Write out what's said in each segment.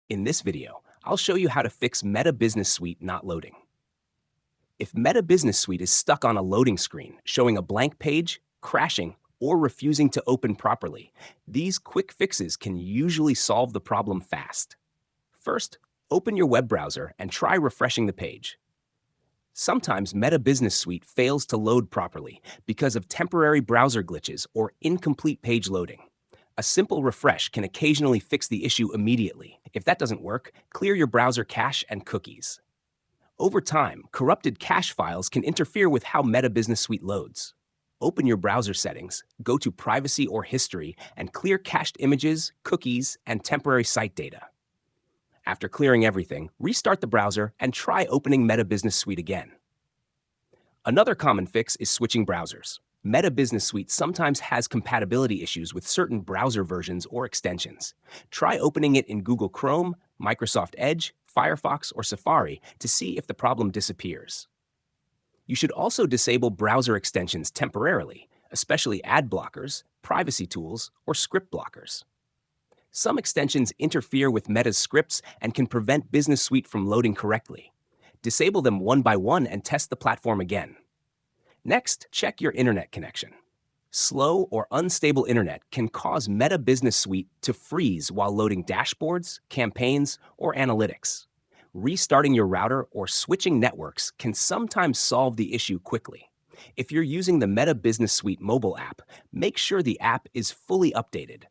In this video, I'll show you how to fix Meta Business Suite not loading. If Meta Business Suite is stuck on a loading screen, showing a blank page, crashing, or refusing to open properly, these quick fixes can usually solve the problem fast. First, open your web browser and try refreshing the page. Sometimes Meta Business Suite fails to load properly because of temporary browser glitches or incomplete page loading. A simple refresh can occasionally fix the issue immediately. If that doesn't work, clear your browser cache and cookies. Over time, corrupted cache files can interfere with how Meta Business Suite loads. Open your browser settings, go to Privacy or History, and clear cached images, cookies, and temporary site data. After clearing everything, restart the browser and try opening Meta Business Suite again. Another common fix is switching browsers. Meta Business Suite sometimes has compatibility issues with certain browser versions or extensions. Try opening it in Google Chrome, Microsoft Edge, Firefox, or Safari to see if the problem disappears. You should also disable browser extensions temporarily, especially ad blockers, privacy tools, or script blockers. Some extensions interfere with Meta's scripts and can prevent Business Suite from loading correctly. Disable them one by one and test the platform again. Next, check your internet connection. Slow or unstable internet can cause Meta Business Suite to freeze while loading dashboards, campaigns, or analytics. Restarting your router or switching networks can sometimes solve the issue quickly. If you're using the Meta Business Suite mobile app, make sure the app is fully updated.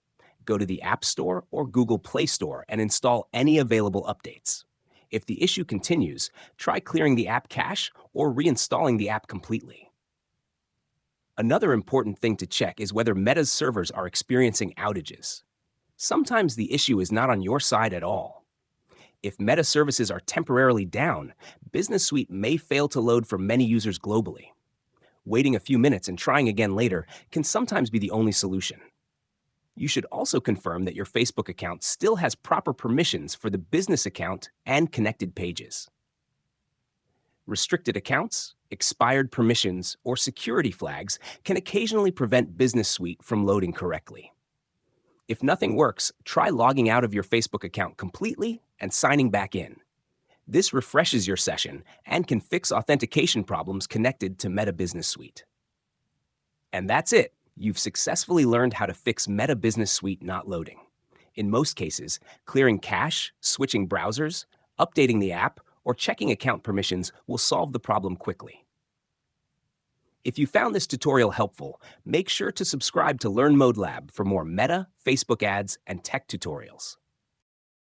Go to the App Store or Google Play Store and install any available updates. If the issue continues, try clearing the app cache or reinstalling the app completely. Another important thing to check is whether Meta's servers are experiencing outages. Sometimes the issue is not on your side at all. If Meta services are temporarily down, Business Suite may fail to load for many users globally. Waiting a few minutes and trying again later can sometimes be the only solution. You should also confirm that your Facebook account still has proper permissions for the business account and connected pages. Restricted accounts, expired permissions, or security flags can occasionally prevent Business Suite from loading correctly. If nothing works, try logging out of your Facebook account completely and signing back in. This refreshes your session and can fix authentication problems connected to Meta Business Suite. And that's it. You've successfully learned how to fix Meta Business Suite not loading. In most cases, clearing cache, switching browsers, updating the app, or checking account permissions will solve the problem quickly. If you found this tutorial helpful, make sure to subscribe to LearnModelab for more Meta, Facebook ads, and tech tutorials.